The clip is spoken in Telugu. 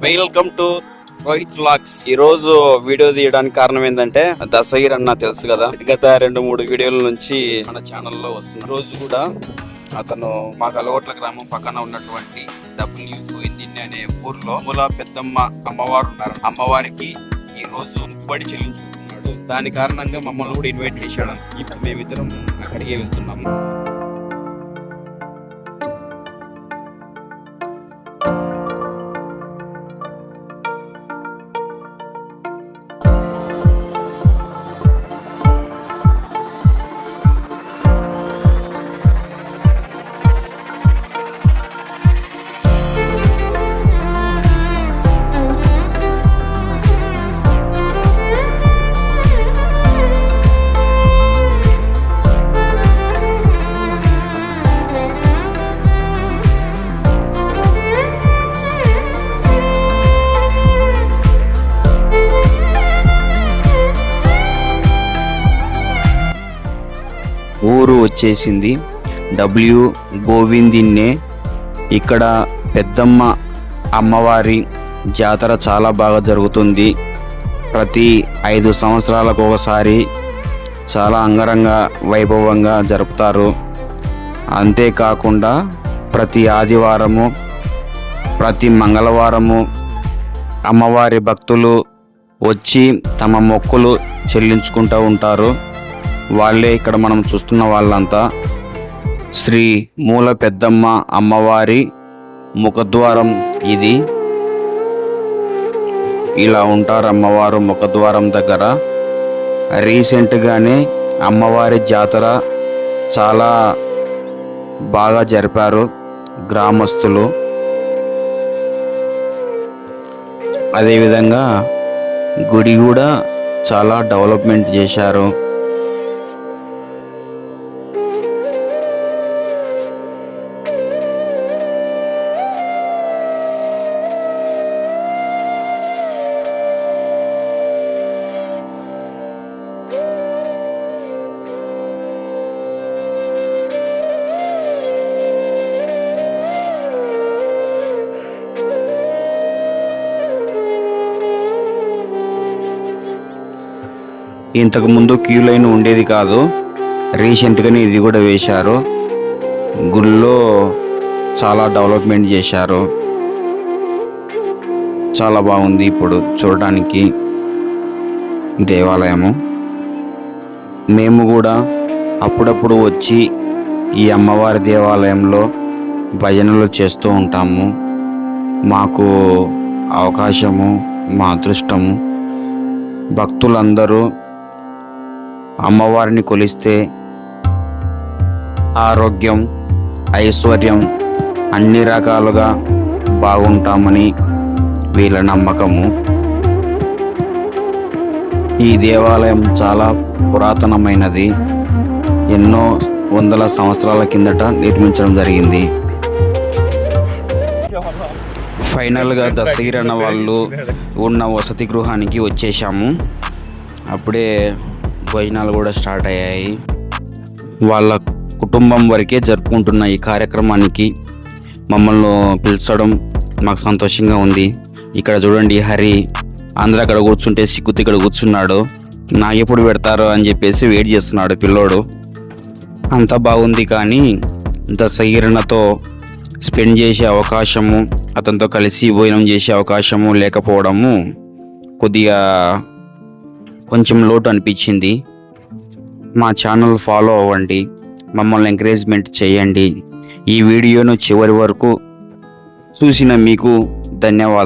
Welcome to Rohit vlogs. ఈ రోజు వీడియో తీయడానికి కారణం ఏంటంటే దసగిర్ అన్న తెలుసు కదా, గత 2-3 వీడియోల నుంచి మన ఛానల్లో వస్తున్న రోజు కూడా అతను మా కలగొట్ల గ్రామం పక్కన ఉన్నటువంటి గోవిందిన్నె అనే ఊర్లో మూల పెద్దమ్మ అమ్మవారు ఉన్నారు. అమ్మవారికి ఈ రోజు ముక్కుబడి చెల్లించుకుంటున్నాడు. దాని కారణంగా మమ్మల్ని కూడా ఇన్వైట్ చేశాడు. ఇప్పుడు మేమిద్దరం అక్కడికే వెళ్తున్నాము. ఊరు వచ్చేసింది గోవిందిన్నె. ఇక్కడ పెద్దమ్మ అమ్మవారి జాతర చాలా బాగా జరుగుతుంది. ప్రతి 5 సంవత్సరాలకు ఒకసారి చాలా అంగరంగ వైభవంగా జరుపుతారు. అంతేకాకుండా ప్రతి ఆదివారము, ప్రతి మంగళవారము అమ్మవారి భక్తులు వచ్చి తమ మొక్కులు చెల్లించుకుంటూ ఉంటారు. వాళ్ళే ఇక్కడ మనం చూస్తున్న వాళ్ళంతా శ్రీ మూల పెద్దమ్మ అమ్మవారి ముఖద్వారం. ఇది ఇలా ఉంటారు అమ్మవారు ముఖద్వారం దగ్గర. రీసెంట్గానే అమ్మవారి జాతర చాలా బాగా జరిపారు గ్రామస్తులు. అదేవిధంగా గుడి కూడా చాలా డెవలప్మెంట్ చేశారు. ఇంతకుముందు క్యూ లైన్ ఉండేది కాదు, రీసెంట్గానే ఇది కూడా వేశారు. గుళ్ళో చాలా డెవలప్మెంట్ చేశారు. చాలా బాగుంది ఇప్పుడు చూడడానికి దేవాలయము. మేము కూడా అప్పుడప్పుడు వచ్చి ఈ అమ్మవారి దేవాలయంలో భజనలు చేస్తూ ఉంటాము. మాకు అవకాశము, మా అదృష్టము. భక్తులందరూ అమ్మవారిని కొలిస్తే ఆరోగ్యం, ఐశ్వర్యం అన్ని రకాలుగా బాగుంటామని వీళ్ళ నమ్మకము. ఈ దేవాలయం చాలా పురాతనమైనది. ఎన్నో వందల సంవత్సరాల కిందట నిర్మించడం జరిగింది. ఫైనల్గా దసగిర్ అన్న వాళ్ళు ఉన్న వసతి గృహానికి వచ్చేసాము. అప్పుడే భోజనాలు కూడా స్టార్ట్ అయ్యాయి. వాళ్ళ కుటుంబం వరకే జరుపుకుంటున్న ఈ కార్యక్రమానికి మమ్మల్ని పిలిచడం మాకు సంతోషంగా ఉంది. ఇక్కడ చూడండి, హరి అందరూ అక్కడ కూర్చుంటే సిగ్గుతూ ఇక్కడ కూర్చున్నాడు. నాకు ఎప్పుడు పెడతారో అని చెప్పేసి వెయిట్ చేస్తున్నాడు పిల్లోడు. అంతా బాగుంది, కానీ దసగిర్ అన్నతో స్పెండ్ చేసే అవకాశము, అతనితో కలిసి భోజనం చేసే అవకాశము లేకపోవడము కొద్దిగా కొంచెం లోటు అనిపించింది. మా ఛానల్ ఫాలో అవ్వండి, మమ్మల్ని ఎంకరేజ్మెంట్ చేయండి. ఈ వీడియోను చివరి వరకు చూసిన మీకు ధన్యవాదాలు.